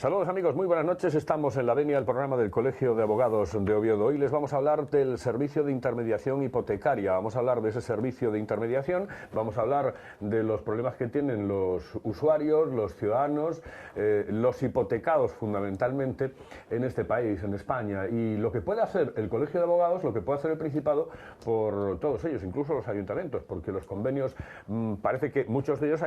Saludos amigos, muy buenas noches. Estamos en la venia del programa del Colegio de Abogados de Oviedo. Hoy les vamos a hablar del servicio de intermediación hipotecaria. Vamos a hablar de ese servicio de intermediación, vamos a hablar de los problemas que tienen los usuarios, los ciudadanos, los hipotecados fundamentalmente en este país, en España, y lo que puede hacer el Colegio de Abogados, lo que puede hacer el Principado por todos ellos, incluso los ayuntamientos, porque los convenios parece que muchos de ellos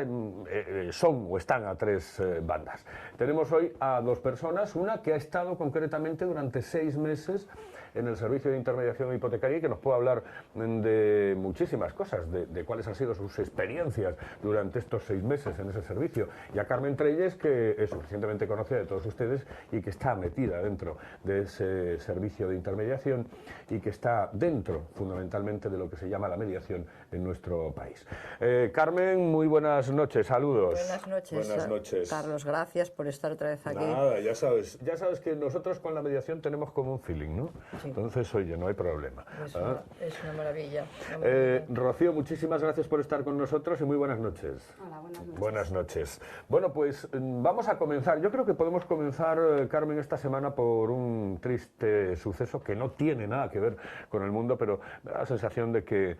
son o están a tres bandas. Tenemos hoy a dos personas, una que ha estado concretamente durante 6 meses en el servicio de intermediación hipotecaria y que nos puede hablar de muchísimas cosas, de cuáles han sido sus experiencias durante estos 6 meses en ese servicio, y a Carmen Trelles, que es suficientemente conocida de todos ustedes y que está metida dentro de ese servicio de intermediación y que está dentro fundamentalmente de lo que se llama la mediación en nuestro país. Carmen, muy buenas noches, saludos. Buenas noches. Buenas noches. Carlos, gracias por estar otra vez aquí. Nada, ya sabes que nosotros con la mediación tenemos como un feeling, ¿no? Sí. Entonces, oye, no hay problema. Es una maravilla. Rocío, muchísimas gracias por estar con nosotros y muy buenas noches. Hola, buenas noches. Buenas noches. Bueno, pues vamos a comenzar. Yo creo que podemos comenzar, Carmen, esta semana por un triste suceso que no tiene nada que ver con el mundo, pero me da la sensación de que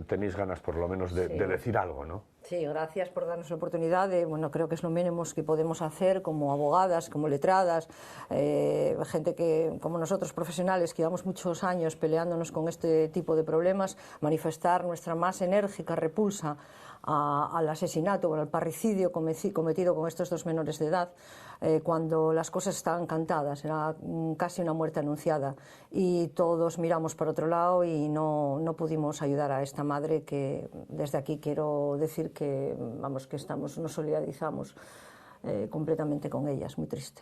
tenéis ganas por lo menos de decir algo, ¿no? Sí, gracias por darnos la oportunidad de, creo que es lo mínimo que podemos hacer como abogadas, como letradas, gente que, como nosotros profesionales, que llevamos muchos años peleándonos con este tipo de problemas, manifestar nuestra más enérgica repulsa al asesinato o al parricidio cometido con estos 2 menores de edad, cuando las cosas estaban cantadas, era casi una muerte anunciada, y todos miramos para otro lado y no pudimos ayudar a esta madre, que desde aquí quiero decir que, nos solidarizamos completamente con ella. Es muy triste.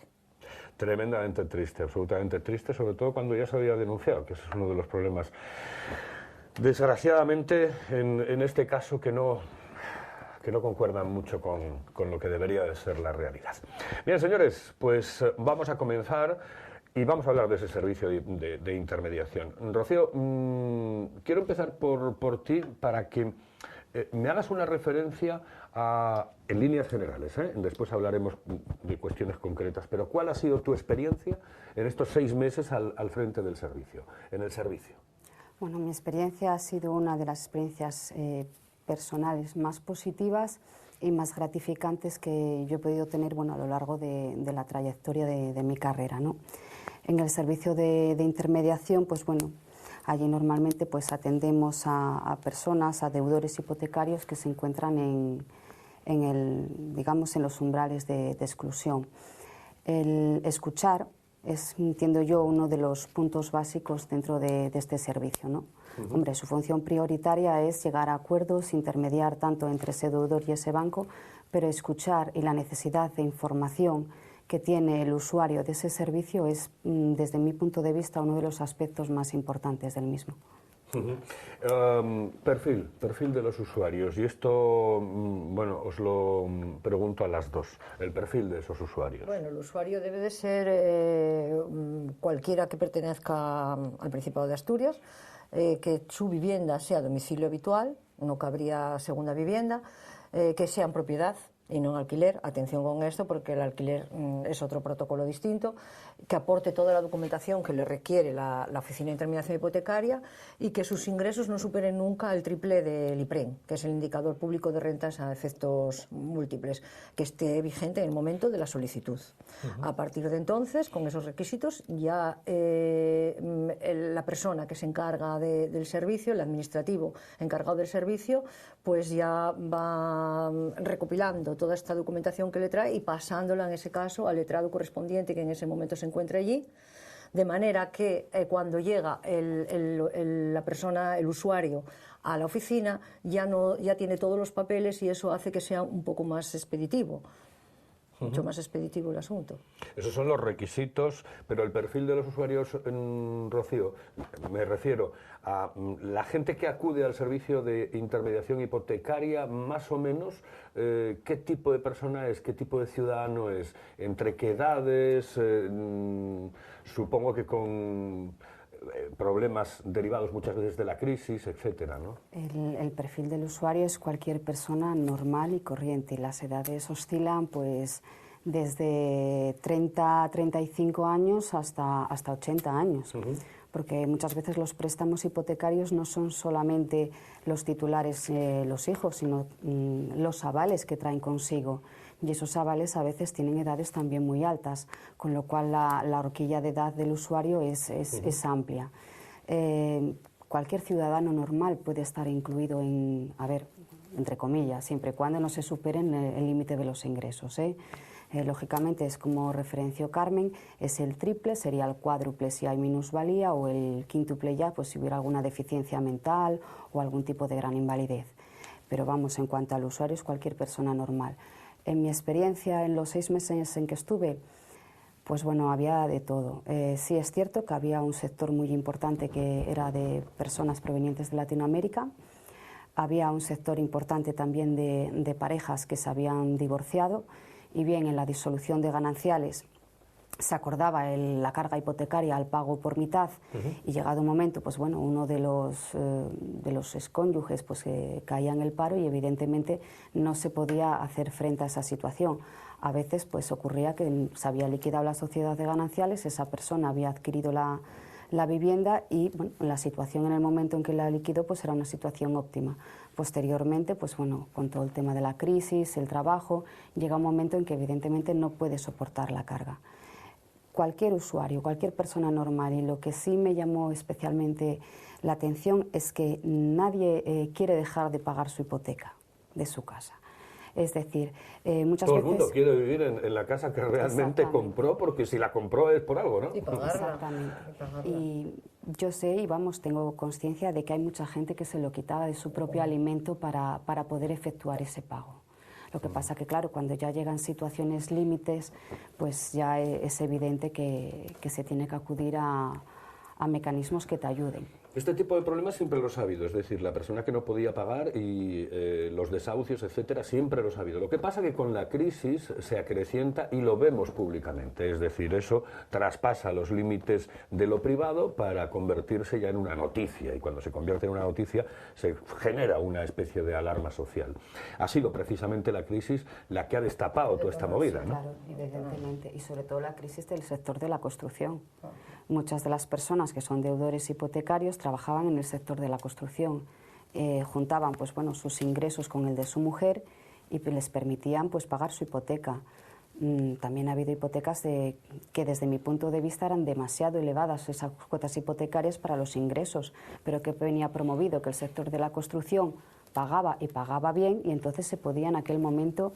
Tremendamente triste, absolutamente triste, sobre todo cuando ya se había denunciado, que ese es uno de los problemas, desgraciadamente, en este caso, que no concuerdan mucho con lo que debería de ser la realidad. Bien, señores, pues vamos a comenzar y vamos a hablar de ese servicio de intermediación. Rocío, quiero empezar por ti para que me hagas una referencia en líneas generales, después hablaremos de cuestiones concretas, pero ¿cuál ha sido tu experiencia en estos 6 meses al frente del servicio, en el servicio? Bueno, mi experiencia ha sido una de las experiencias personales más positivas y más gratificantes que yo he podido tener a lo largo de la trayectoria de mi carrera, ¿no? En el servicio de intermediación, pues allí normalmente atendemos a personas, a deudores hipotecarios que se encuentran en los umbrales de exclusión. El escuchar es, entiendo yo, uno de los puntos básicos dentro de este servicio, ¿no? Hombre, su función prioritaria es llegar a acuerdos, intermediar tanto entre ese deudor y ese banco, pero escuchar y la necesidad de información que tiene el usuario de ese servicio es, desde mi punto de vista, uno de los aspectos más importantes del mismo. Perfil de los usuarios, y esto, os lo pregunto a las dos, el perfil de esos usuarios. Bueno, el usuario debe de ser cualquiera que pertenezca al Principado de Asturias, que su vivienda sea domicilio habitual, no cabría segunda vivienda, que sea en propiedad y no en alquiler. Atención con esto, porque el alquiler es otro protocolo distinto, que aporte toda la documentación que le requiere la Oficina de Intermediación Hipotecaria y que sus ingresos no superen nunca el triple del IPREN, que es el indicador público de rentas a efectos múltiples, que esté vigente en el momento de la solicitud. A partir de entonces, con esos requisitos, ya la persona que se encarga del servicio, el administrativo encargado del servicio, pues ya va recopilando toda esta documentación que le trae y pasándola, en ese caso, al letrado correspondiente que en ese momento se encuentra allí, de manera que cuando llega la persona, el usuario, a la oficina, ya tiene todos los papeles, y eso hace que sea un poco más expeditivo. Mucho más expeditivo el asunto. Esos son los requisitos, pero el perfil de los usuarios, Rocío, me refiero a la gente que acude al servicio de intermediación hipotecaria, más o menos, ¿qué tipo de persona es? ¿Qué tipo de ciudadano es? ¿Entre qué edades? Supongo que con problemas derivados muchas veces de la crisis, etcétera, ¿no? El perfil del usuario es cualquier persona normal y corriente. Las edades oscilan, pues, desde 30, 35 años hasta 80 años. Porque muchas veces los préstamos hipotecarios no son solamente los titulares, los hijos, sino los avales que traen consigo. Y esos avales a veces tienen edades también muy altas, con lo cual la horquilla de edad del usuario es amplia. Cualquier ciudadano normal puede estar incluido en, a ver, entre comillas, siempre y cuando no se superen el límite de los ingresos, lógicamente es como referenció Carmen, es el triple, sería el cuádruple si hay minusvalía, o el quíntuple ya pues si hubiera alguna deficiencia mental o algún tipo de gran invalidez. Pero vamos, en cuanto al usuario es cualquier persona normal. En mi experiencia, en los 6 meses en que estuve, pues bueno, había de todo. Sí es cierto que había un sector muy importante que era de personas provenientes de Latinoamérica. Había un sector importante también de parejas que se habían divorciado, y bien en la disolución de gananciales se acordaba la carga hipotecaria al pago por mitad, y llegado un momento, pues bueno, uno de los excónyuges pues caía en el paro y evidentemente no se podía hacer frente a esa situación. A veces pues ocurría que se había liquidado la sociedad de gananciales, esa persona había adquirido la vivienda y bueno, la situación en el momento en que la liquidó pues era una situación óptima. Posteriormente, pues bueno, con todo el tema de la crisis, el trabajo, llega un momento en que evidentemente no puede soportar la carga. Cualquier usuario, cualquier persona normal, y lo que sí me llamó especialmente la atención es que nadie quiere dejar de pagar su hipoteca de su casa. Es decir, muchas todo veces... el mundo quiere vivir en la casa que realmente compró, porque si la compró es por algo, ¿no? Y pagarla. Exactamente. Y yo sé, y vamos, tengo conciencia de que hay mucha gente que se lo quitaba de su propio alimento para poder efectuar ese pago. Lo que pasa que, claro, cuando ya llegan situaciones límites, pues ya es evidente que se tiene que acudir a mecanismos que te ayuden. Este tipo de problemas siempre los ha habido, es decir, la persona que no podía pagar y los desahucios, etcétera, siempre los ha habido. Lo que pasa que con la crisis se acrecienta y lo vemos públicamente, es decir, eso traspasa los límites de lo privado para convertirse ya en una noticia, y cuando se convierte en una noticia se genera una especie de alarma social. Ha sido precisamente la crisis la que ha destapado toda esta movida, ¿no? Claro, evidentemente, y sobre todo la crisis del sector de la construcción. Muchas de las personas que son deudores hipotecarios trabajaban en el sector de la construcción, juntaban pues, bueno, sus ingresos con el de su mujer y les permitían pues, pagar su hipoteca. También ha habido hipotecas que desde mi punto de vista eran demasiado elevadas, esas cuotas hipotecarias para los ingresos, pero que venía promovido que el sector de la construcción pagaba y pagaba bien, y entonces se podía en aquel momento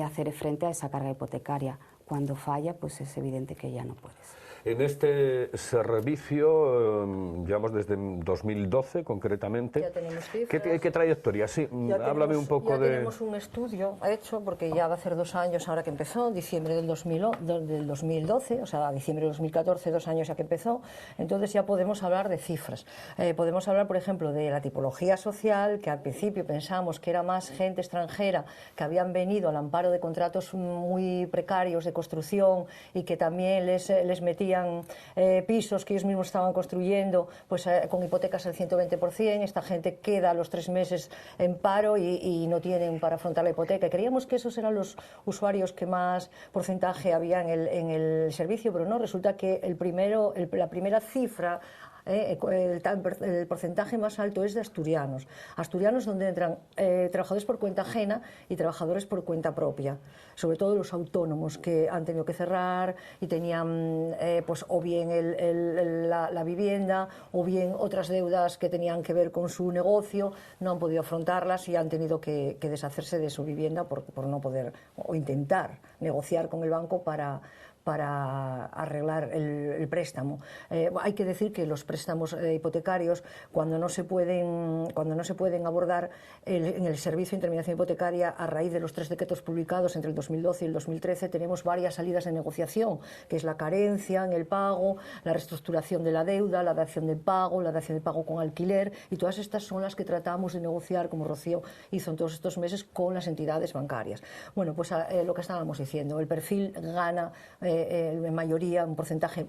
hacer frente a esa carga hipotecaria. Cuando falla, pues es evidente que ya no puedes. En este servicio, llevamos desde 2012 concretamente. Ya tenemos cifras. ¿Qué trayectoria? Sí, háblame un poco de... Ya tenemos un estudio hecho, porque ya va a hacer 2 años ahora que empezó, diciembre del 2012, o sea, diciembre del 2014, 2 años ya que empezó. Entonces ya podemos hablar de cifras. Podemos hablar, por ejemplo, de la tipología social, que al principio pensamos que era más gente extranjera que habían venido al amparo de contratos muy precarios de construcción y que también les metían pisos que ellos mismos estaban construyendo pues con hipotecas al 120%. Esta gente queda a los 3 meses en paro y no tienen para afrontar la hipoteca. Creíamos que esos eran los usuarios que más porcentaje había en el servicio, pero no, resulta que la primera cifra, el porcentaje más alto es de asturianos. Asturianos donde entran trabajadores por cuenta ajena y trabajadores por cuenta propia. Sobre todo los autónomos que han tenido que cerrar y tenían pues o bien la vivienda o bien otras deudas que tenían que ver con su negocio, no han podido afrontarlas y han tenido que deshacerse de su vivienda por no poder o intentar negociar con el banco para arreglar el préstamo. Hay que decir que los préstamos hipotecarios, cuando no se pueden abordar en el servicio de intermediación hipotecaria, a raíz de los 3 decretos publicados entre el 2012 y el 2013, tenemos varias salidas de negociación, que es la carencia en el pago, la reestructuración de la deuda, la dación de pago, la dación de pago con alquiler, y todas estas son las que tratamos de negociar, como Rocío hizo en todos estos meses, con las entidades bancarias. Bueno, pues lo que estábamos diciendo, el perfil gana en mayoría, un porcentaje,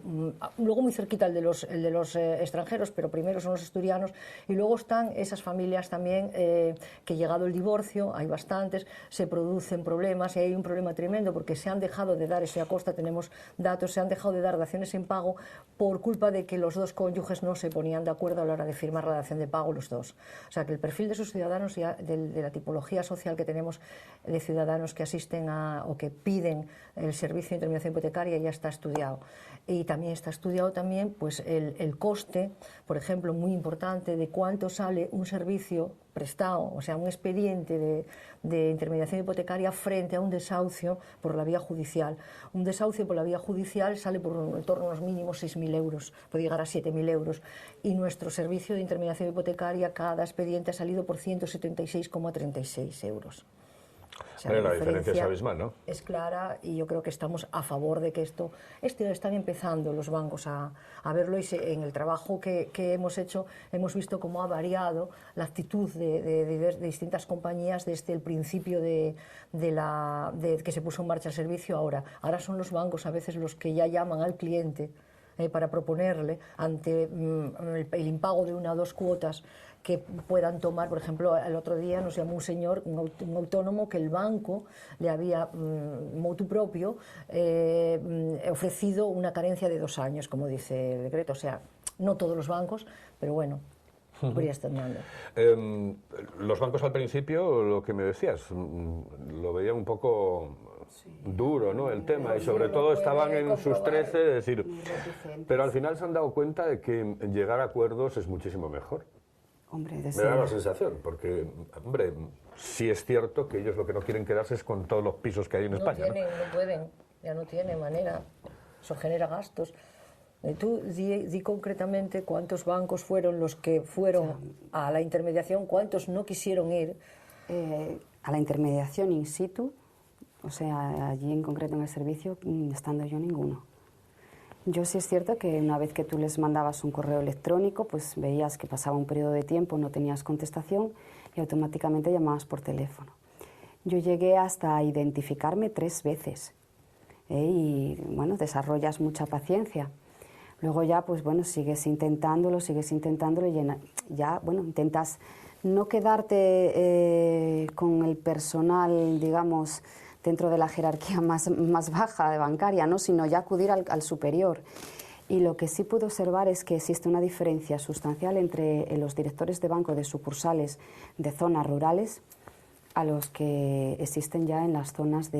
luego muy cerquita el de los extranjeros, pero primero son los asturianos, y luego están esas familias también que llegado el divorcio, hay bastantes, se producen problemas y hay un problema tremendo porque se han dejado de dar, ese Acosta tenemos datos, se han dejado de dar daciones en pago por culpa de que los dos cónyuges no se ponían de acuerdo a la hora de firmar la dación de pago los dos. O sea que el perfil de esos ciudadanos, ya de la tipología social que tenemos de ciudadanos que asisten o que piden el servicio de intermediación hipotecaria ya está estudiado. Y también está estudiado también pues el coste, por ejemplo, muy importante, de cuánto sale un servicio prestado, o sea, un expediente de intermediación hipotecaria frente a un desahucio por la vía judicial. Un desahucio por la vía judicial sale por en torno a unos mínimos 6.000 euros, puede llegar a 7.000 euros. Y nuestro servicio de intermediación hipotecaria, cada expediente ha salido por 176,36 euros. O sea, la diferencia es abismal, ¿no? Es clara y yo creo que estamos a favor de que están empezando los bancos a verlo, y en el trabajo que hemos hecho hemos visto cómo ha variado la actitud de distintas compañías desde el principio de que se puso en marcha el servicio ahora. Ahora son los bancos a veces los que ya llaman al cliente para proponerle ante el impago de una o dos cuotas que puedan tomar. Por ejemplo, el otro día nos llamó un señor, un autónomo, que el banco le había, motu propio, ofrecido una carencia de 2 años, como dice el decreto. O sea, no todos los bancos, pero bueno, podría estar dando. Los bancos al principio, lo que me decías, lo veían un poco duro, ¿no?, el tema, y sobre todo estaban en sus 13, es decir, pero al final se han dado cuenta de que llegar a acuerdos es muchísimo mejor. Hombre, me da la sensación, porque, hombre, sí es cierto que ellos lo que no quieren quedarse es con todos los pisos que hay en España. No pueden, ya no tienen manera, eso genera gastos. Tú di concretamente cuántos bancos fueron los que fueron a la intermediación, cuántos no quisieron ir. A la intermediación in situ, o sea, allí en concreto en el servicio, estando yo, ninguno. Yo sí es cierto que una vez que tú les mandabas un correo electrónico, pues veías que pasaba un periodo de tiempo, no tenías contestación y automáticamente llamabas por teléfono. Yo llegué hasta identificarme 3 veces y bueno, desarrollas mucha paciencia. Luego ya, pues bueno, sigues intentándolo y ya, bueno, intentas no quedarte con el personal, digamos, dentro de la jerarquía más baja de bancaria, ¿no?, sino ya acudir al superior. Y lo que sí pude observar es que existe una diferencia sustancial entre los directores de banco de sucursales de zonas rurales a los que existen ya en las zonas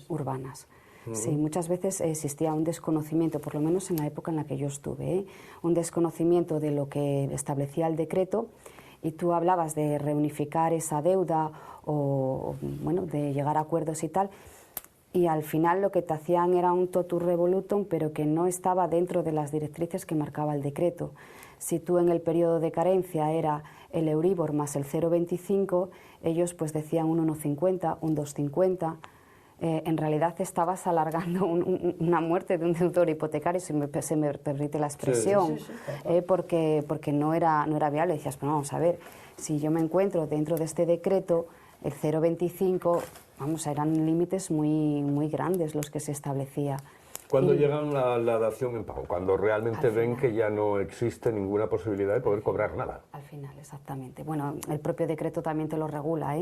urbanas. Sí, muchas veces existía un desconocimiento, por lo menos en la época en la que yo estuve, un desconocimiento de lo que establecía el decreto, y tú hablabas de reunificar esa deuda o bueno, de llegar a acuerdos y tal, y al final lo que te hacían era un totum revolutum, pero que no estaba dentro de las directrices que marcaba el decreto. Si tú en el periodo de carencia era el Euribor más el 0,25, ellos pues decían un 1,50, un 2,50. En realidad estabas alargando una muerte de un deudor hipotecario, se me permite la expresión, porque no era viable. Decías, pero vamos a ver, si yo me encuentro dentro de este decreto, el 0,25, vamos, eran límites muy grandes los que se establecía. ¿Cuándo llegan a la dación en pago? Cuando realmente ven que ya no existe ninguna posibilidad de poder cobrar nada. Al final, exactamente. Bueno, el propio decreto también te lo regula,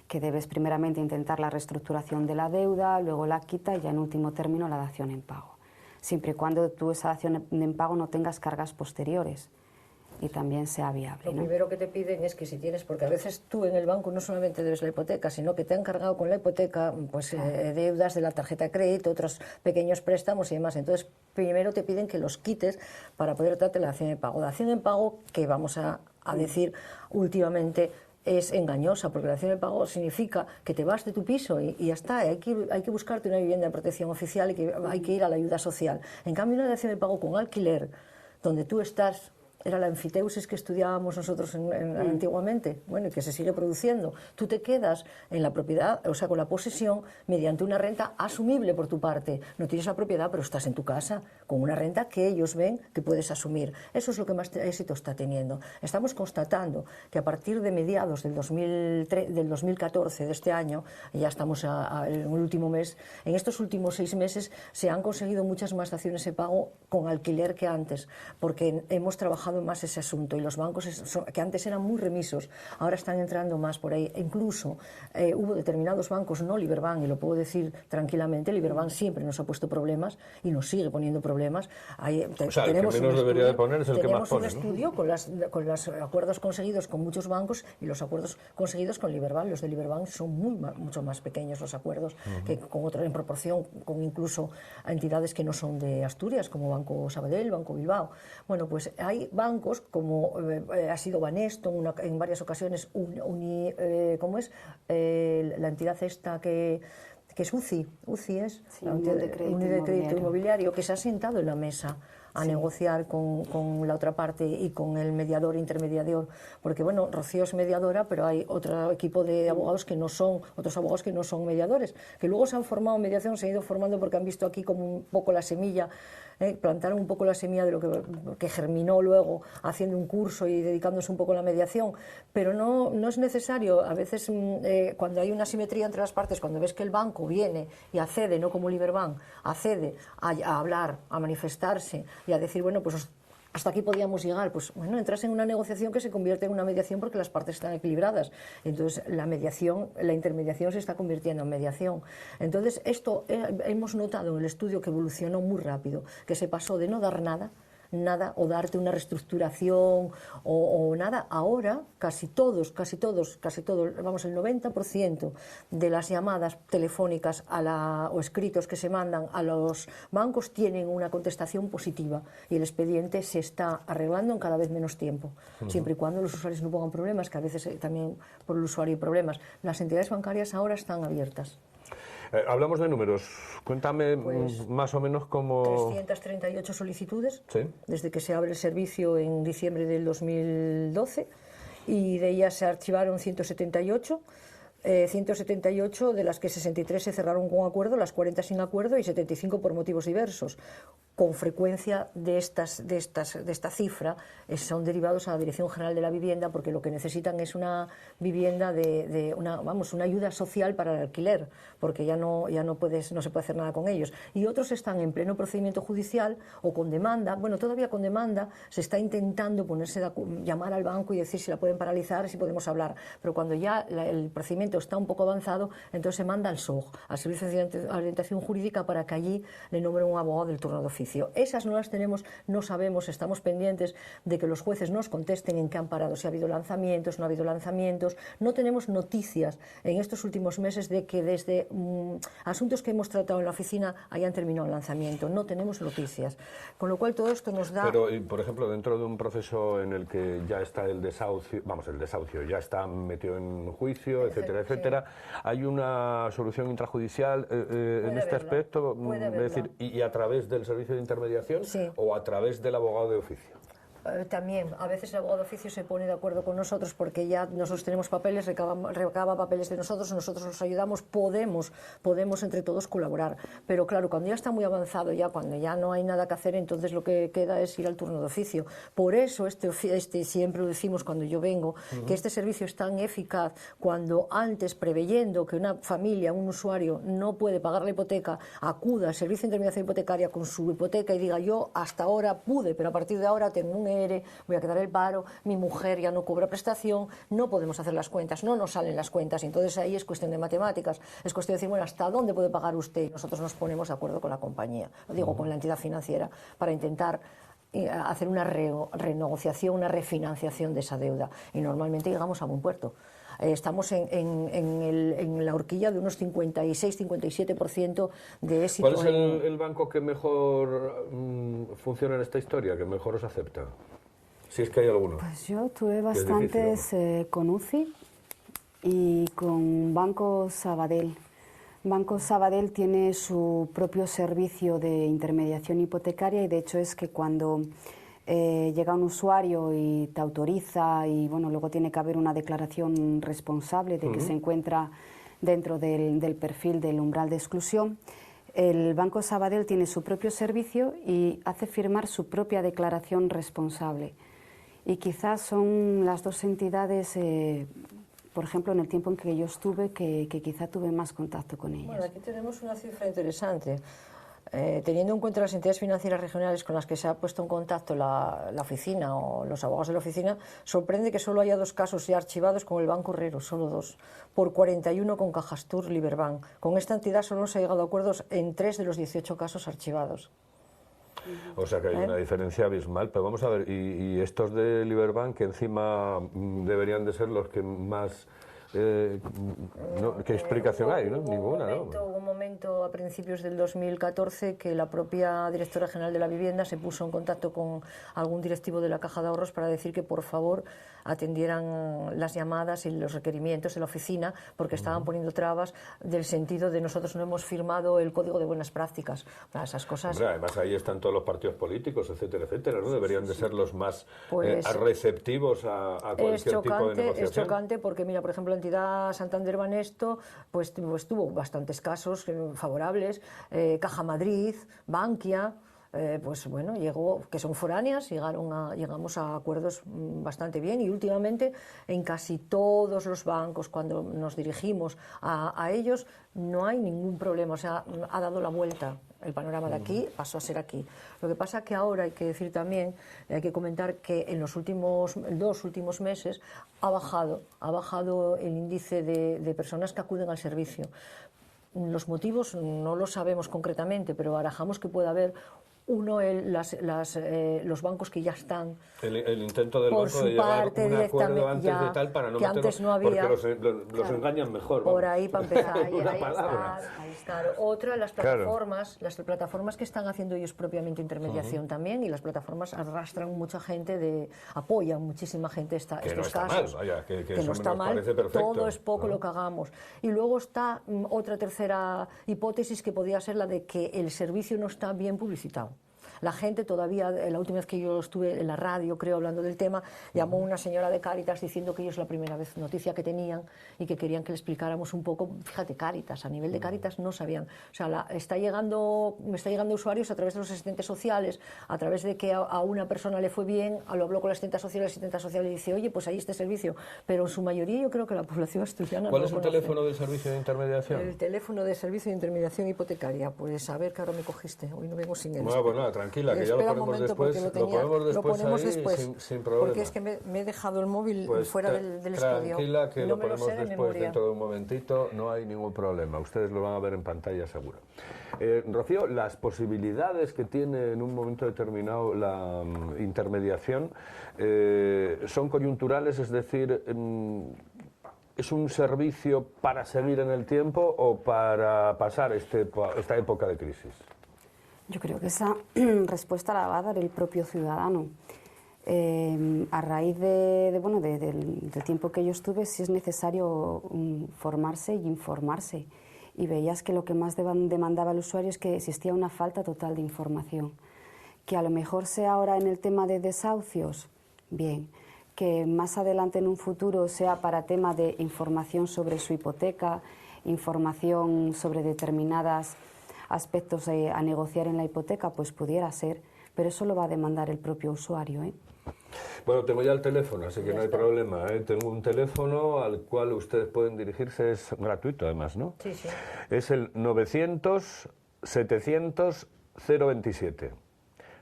que debes primeramente intentar la reestructuración de la deuda, luego la quita y ya en último término la dación en pago. Siempre y cuando tú esa dación en pago no tengas cargas posteriores y también sea viable, Lo primero que te piden es que si tienes, porque a veces tú en el banco no solamente debes la hipoteca, sino que te han cargado con la hipoteca pues deudas de la tarjeta de crédito, otros pequeños préstamos y demás. Entonces, primero te piden que los quites para poder darte la dación en pago. La dación en pago, que vamos a decir últimamente, es engañosa, porque la dación en pago significa que te vas de tu piso y ya está. Hay que buscarte una vivienda de protección oficial y hay que ir a la ayuda social. En cambio, una dación en pago con alquiler, donde tú estás era la enfiteusis que estudiábamos nosotros antiguamente, bueno, y que se sigue produciendo. Tú te quedas en la propiedad, o sea, con la posesión, mediante una renta asumible por tu parte. No tienes la propiedad, pero estás en tu casa, con una renta que ellos ven que puedes asumir. Eso es lo que más éxito está teniendo. Estamos constatando que a partir de mediados del 2014, de este año, ya estamos en el último mes, en estos últimos 6 meses se han conseguido muchas más daciones de pago con alquiler que antes, porque hemos trabajado más ese asunto y los bancos que antes eran muy remisos, ahora están entrando más por ahí. Incluso hubo determinados bancos, no Liberbank, y lo puedo decir tranquilamente, Liberbank siempre nos ha puesto problemas y nos sigue poniendo problemas. O sea, el que menos debería de poner es el que más pone, ¿no? Tenemos un estudio con los acuerdos conseguidos con muchos bancos y los acuerdos conseguidos con Liberbank. Los de Liberbank son mucho más pequeños los acuerdos que con otros, en proporción con incluso a entidades que no son de Asturias, como Banco Sabadell, Banco Bilbao. Bueno, pues hay bancos como ha sido Banesto en varias ocasiones, ¿cómo es? La entidad esta que es UCI es sí, la Unidad de Crédito Inmobiliario, que se ha sentado en la mesa a negociar con la otra parte y con el mediador, intermediador, porque bueno, Rocío es mediadora, pero hay otro equipo de abogados que no son, otros abogados que no son mediadores, que luego se han formado en mediación, se han ido formando porque han visto aquí como un poco la semilla, plantaron un poco la semilla de lo que germinó luego haciendo un curso y dedicándose un poco a la mediación, pero no es necesario. A veces cuando hay una asimetría entre las partes, cuando ves que el banco viene y accede, no como Liberbank, accede a hablar, a manifestarse y a decir, bueno, pues hasta aquí podíamos llegar, pues bueno, entras en una negociación que se convierte en una mediación porque las partes están equilibradas. Entonces la intermediación se está convirtiendo en mediación. Entonces esto hemos notado en el estudio que evolucionó muy rápido, que se pasó de no dar nada o darte una reestructuración o nada. Ahora casi todos, vamos, el 90% de las llamadas telefónicas o escritos que se mandan a los bancos tienen una contestación positiva y el expediente se está arreglando en cada vez menos tiempo, siempre y cuando los usuarios no pongan problemas, que a veces también por el usuario hay problemas. Las entidades bancarias ahora están abiertas. Hablamos de números. Cuéntame más o menos cómo... 338 solicitudes, ¿sí?, desde que se abre el servicio en diciembre del 2012, y de ellas se archivaron 178. 178, de las que 63 se cerraron con acuerdo, las 40 sin acuerdo y 75 por motivos diversos. Con frecuencia de esta cifra son derivados a la Dirección General de la Vivienda, porque lo que necesitan es una vivienda una ayuda social para el alquiler, porque ya no se puede hacer nada con ellos. Y otros están en pleno procedimiento judicial o con demanda. Bueno, todavía con demanda se está intentando llamar al banco y decir si la pueden paralizar, si podemos hablar. Pero cuando ya el procedimiento está un poco avanzado, entonces se manda al SOJ, al Servicio de Orientación Jurídica, para que allí le nombren un abogado del turno de oficio. Esas no las tenemos, no sabemos, estamos pendientes de que los jueces nos contesten en qué han parado, si ha habido lanzamientos, no ha habido lanzamientos. No tenemos noticias en estos últimos meses de que desde asuntos que hemos tratado en la oficina hayan terminado el lanzamiento. No tenemos noticias. Con lo cual todo esto nos da... Pero, por ejemplo, dentro de un proceso en el que ya está el desahucio, ya está metido en juicio, etcétera, ¿hay una solución intrajudicial en este aspecto? Es decir, y a través del servicio de intermediación, sí, o a través del abogado de oficio. También, a veces el abogado de oficio se pone de acuerdo con nosotros porque ya nosotros tenemos papeles, recaba papeles de nosotros nos ayudamos, podemos entre todos colaborar. Pero claro, cuando ya está muy avanzado, cuando ya no hay nada que hacer, entonces lo que queda es ir al turno de oficio. Por eso siempre lo decimos cuando yo vengo, que este servicio es tan eficaz cuando antes, preveyendo que una familia, un usuario no puede pagar la hipoteca, acuda al servicio de intermediación hipotecaria con su hipoteca y diga, yo hasta ahora pude, pero a partir de ahora tengo un voy a quedar el paro, mi mujer ya no cobra prestación, no podemos hacer las cuentas, no nos salen las cuentas, y entonces ahí es cuestión de matemáticas, es cuestión de decir, bueno, ¿hasta dónde puede pagar usted? Nosotros nos ponemos de acuerdo con la compañía, lo digo, con la entidad financiera, para intentar hacer una renegociación, una refinanciación de esa deuda, y normalmente llegamos a buen puerto. Estamos en la horquilla de unos 56-57% de éxito. ¿Cuál es el banco que mejor funciona en esta historia, que mejor os acepta? Si es que hay alguno. Pues yo tuve bastantes con UCI y con Banco Sabadell. Banco Sabadell tiene su propio servicio de intermediación hipotecaria y de hecho es que cuando llega un usuario y te autoriza y bueno, luego tiene que haber una declaración responsable de que se encuentra dentro del perfil del umbral de exclusión. El Banco Sabadell tiene su propio servicio y hace firmar su propia declaración responsable. Y quizás son las dos entidades, por ejemplo, en el tiempo en que yo estuve, que quizá tuve más contacto con ellas. Bueno, aquí tenemos una cifra interesante. Teniendo en cuenta las entidades financieras regionales con las que se ha puesto en contacto la oficina o los abogados de la oficina, sorprende que solo haya 2 casos ya archivados con el Banco Herrero, solo 2, por 41 con Cajastur Liberbank. Con esta entidad solo se ha llegado a acuerdos en 3 de los 18 casos archivados. O sea que hay una diferencia abismal, pero vamos a ver, y estos de Liberbank, que encima deberían de ser los que más... ¿qué explicación hay? ¿No? Ninguna, ¿no? Hubo un momento a principios del 2014 que la propia directora general de la vivienda se puso en contacto con algún directivo de la Caja de Ahorros para decir que por favor atendieran las llamadas y los requerimientos de la oficina porque estaban poniendo trabas del sentido de nosotros no hemos firmado el Código de Buenas Prácticas. Para esas cosas... Hombre, además ahí están todos los partidos políticos, etcétera, etcétera, ¿no? Deberían de ser los más Pues, receptivos a cualquier tipo de negociación. Es chocante porque, mira, por ejemplo, la entidad Santander Banesto pues tuvo bastantes casos favorables, Caja Madrid, Bankia... pues bueno, que son foráneas, llegamos a acuerdos bastante bien y últimamente en casi todos los bancos cuando nos dirigimos a ellos no hay ningún problema, o sea, ha dado la vuelta. El panorama de aquí pasó a ser aquí. Lo que pasa que ahora hay que decir también, hay que comentar que en los 2 últimos meses ha bajado el índice de personas que acuden al servicio. Los motivos no lo sabemos concretamente, pero barajamos que puede haber los bancos que ya están el intento del por banco su de llegar a parte un acuerdo antes ya, de tal para no que meterlos, antes no había, porque los engañan mejor. Por ahí para empezar. Ahí está. Otra, las plataformas que están haciendo ellos propiamente intermediación también, y las plataformas arrastran mucha gente, apoyan muchísima gente estos casos. Que no está mal, todo es poco lo que hagamos. Y luego está otra tercera hipótesis que podría ser la de que el servicio no está bien publicitado. La gente todavía, la última vez que yo estuve en la radio, creo, hablando del tema, llamó una señora de Cáritas diciendo que ellos la primera vez noticia que tenían y que querían que le explicáramos un poco, fíjate, Cáritas, a nivel de Cáritas no sabían. O sea, me está llegando usuarios a través de los asistentes sociales, a través de que a una persona le fue bien, lo habló con la asistente social y dice, oye, pues hay este servicio. Pero en su mayoría yo creo que la población asturiana ¿Cuál no es lo el conoce. teléfono del servicio de intermediación? El teléfono de servicio de intermediación hipotecaria. Pues a ver, que ahora me cogiste, hoy no vengo sin él. Bueno, pues nada, tranquila, que ya lo ponemos después, sin problema. Porque es que me he dejado el móvil fuera del estudio. Tranquila, que no lo me lo ponemos sé de después memoria. dentro de un momentito, no hay ningún problema. Ustedes lo van a ver en pantalla seguro. Rocío, las posibilidades que tiene en un momento determinado la intermediación son coyunturales, es decir... ¿Es un servicio para seguir en el tiempo o para pasar esta época de crisis? Yo creo que esa respuesta la va a dar el propio ciudadano. A raíz del tiempo que yo estuve, sí es necesario formarse y informarse. Y veías que lo que más demandaba el usuario es que existía una falta total de información. Que a lo mejor sea ahora en el tema de desahucios, bien. Que más adelante en un futuro sea para tema de información sobre su hipoteca, información sobre determinados aspectos a negociar en la hipoteca, pues pudiera ser, pero eso lo va a demandar el propio usuario, ¿eh? Bueno, tengo ya el teléfono, así que no hay problema, ¿eh? Tengo un teléfono al cual ustedes pueden dirigirse, es gratuito además, ¿no? Sí, sí. Es el 900-700-027.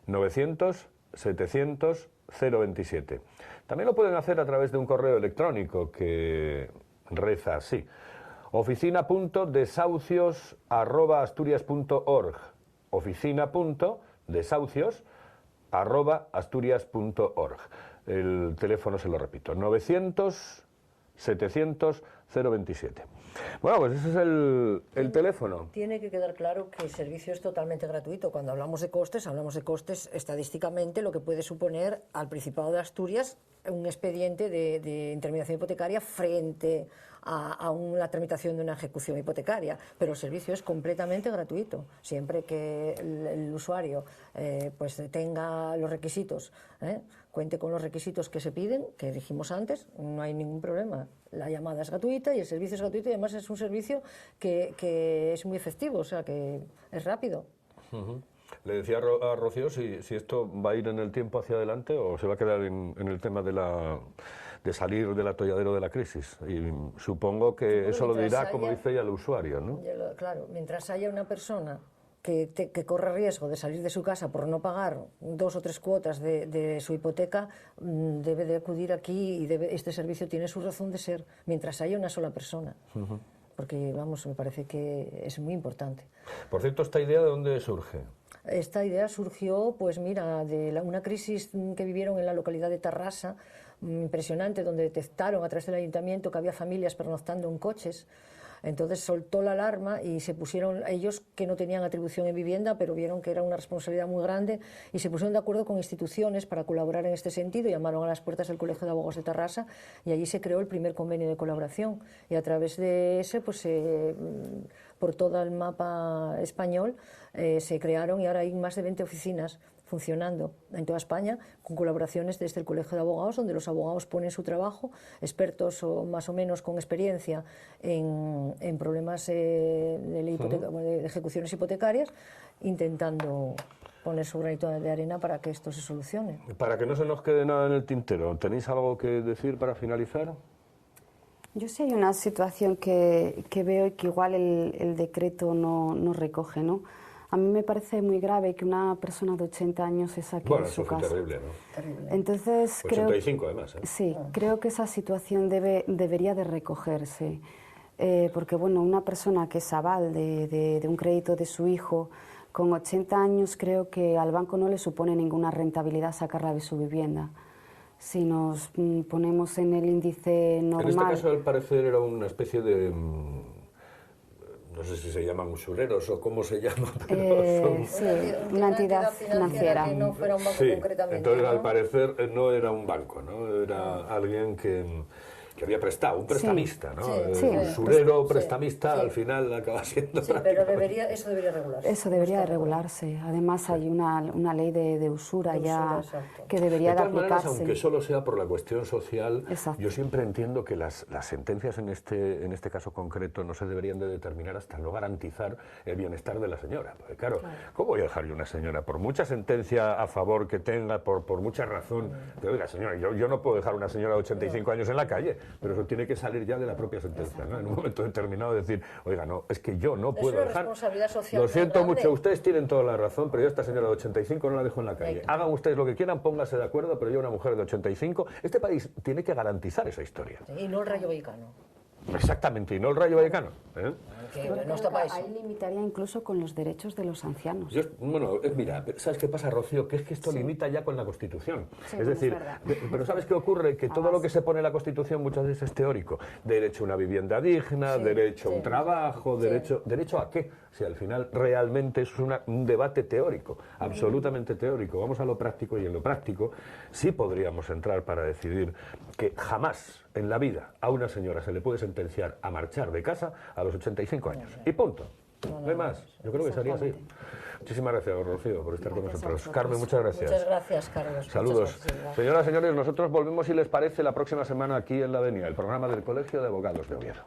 900-700-027. También lo pueden hacer a través de un correo electrónico que reza así: oficina.desahucios@asturias.org. oficina.desahucios@asturias.org. El teléfono se lo repito: 900-700-027. Bueno, pues ese es el teléfono. Tiene que quedar claro que el servicio es totalmente gratuito. Cuando hablamos de costes estadísticamente lo que puede suponer al Principado de Asturias un expediente de intermediación hipotecaria frente a la tramitación de una ejecución hipotecaria, pero el servicio es completamente gratuito, siempre que el usuario pues tenga los requisitos, cuente con los requisitos que se piden, que dijimos antes, no hay ningún problema. La llamada es gratuita y el servicio es gratuito y además es un servicio que es muy efectivo, o sea que es rápido. Le decía a Rocío si esto va a ir en el tiempo hacia adelante o se va a quedar en el tema de salir del atolladero de la crisis. Y supongo que eso lo dirá, como dice ella, el usuario, ¿no? Claro, mientras haya una persona que corre riesgo de salir de su casa por no pagar 2 o 3 cuotas de su hipoteca, debe de acudir aquí y este servicio tiene su razón de ser, mientras haya una sola persona. Porque, vamos, me parece que es muy importante. Por cierto, ¿esta idea de dónde surge? Esta idea surgió, pues mira, de una crisis que vivieron en la localidad de Tarrasa, impresionante, donde detectaron a través del ayuntamiento que había familias pernoctando en coches. Entonces soltó la alarma y se pusieron, ellos que no tenían atribución en vivienda, pero vieron que era una responsabilidad muy grande y se pusieron de acuerdo con instituciones para colaborar en este sentido, llamaron a las puertas del Colegio de Abogados de Tarrasa y allí se creó el primer convenio de colaboración y a través de ese, pues por todo el mapa español se crearon y ahora hay más de 20 oficinas funcionando en toda España, con colaboraciones desde el Colegio de Abogados, donde los abogados ponen su trabajo, expertos o más o menos con experiencia en problemas de ejecuciones hipotecarias, intentando poner su granito de arena para que esto se solucione. Para que no se nos quede nada en el tintero, ¿tenéis algo que decir para finalizar? Yo sí hay una situación que veo y que igual el decreto no recoge, ¿no? A mí me parece muy grave que una persona de 80 años se saque de su casa. Bueno, eso es terrible, ¿no? Terrible. Entonces, 85 además, ¿eh? Sí, creo que esa situación debería de recogerse. Porque, bueno, una persona que es aval de un crédito de su hijo con 80 años, creo que al banco no le supone ninguna rentabilidad sacarla de su vivienda. Si nos ponemos en el índice normal... En este caso, al parecer, era una especie de... no sé si se llaman usureros o cómo se llama, pero sí, una entidad financiera. Que no fuera un banco sí, concretamente. Entonces, ¿no? Al parecer, no era un banco, ¿no? Era alguien que había prestado, un prestamista, ¿no? Usurero, prestamista, al final acaba siendo... Sí, pero eso debería regularse. Eso debería de regularse. Además, hay una ley de usura ya que debería de aplicarse. Maneras, aunque solo sea por la cuestión social, exacto, yo siempre entiendo que las sentencias en este caso concreto no se deberían de determinar hasta no garantizar el bienestar de la señora. Porque claro, ¿cómo voy a dejar yo una señora? Por mucha sentencia a favor que tenga, por mucha razón, pero oiga, señora, yo no puedo dejar a una señora de 85 años en la calle, pero eso tiene que salir ya de la propia sentencia, ¿no? En un momento determinado decir, oiga, no, es que yo no puedo dejar... Responsabilidad social. Lo siento mucho, ustedes tienen toda la razón, pero yo a esta señora de 85 no la dejo en la calle. Hagan ustedes lo que quieran, pónganse de acuerdo, pero yo una mujer de 85, este país tiene que garantizar esa historia. Y no el Rayo Vallecano. Exactamente, y no el Rayo Vallecano. Ahí limitaría incluso con los derechos de los ancianos. Mira, ¿sabes qué pasa, Rocío? Que es que esto limita ya con la Constitución. Sí, es decir, pero ¿sabes qué ocurre? Que todo lo que se pone en la Constitución muchas veces es teórico. Derecho a una vivienda digna, derecho a un trabajo, ¿derecho a qué? Si al final realmente es un debate teórico, absolutamente teórico. Vamos a lo práctico y en lo práctico sí podríamos entrar para decidir que jamás en la vida a una señora se le puede sentenciar a marchar de casa a los 85 años. Y punto. No hay más. Yo creo que sería así. Muchísimas gracias, Rocío, por estar con nosotros. Carmen, muchas gracias. Muchas gracias, Carlos. Saludos. Señoras y señores, nosotros volvemos, si les parece, la próxima semana aquí en La Venia, el programa del Colegio de Abogados de Oviedo.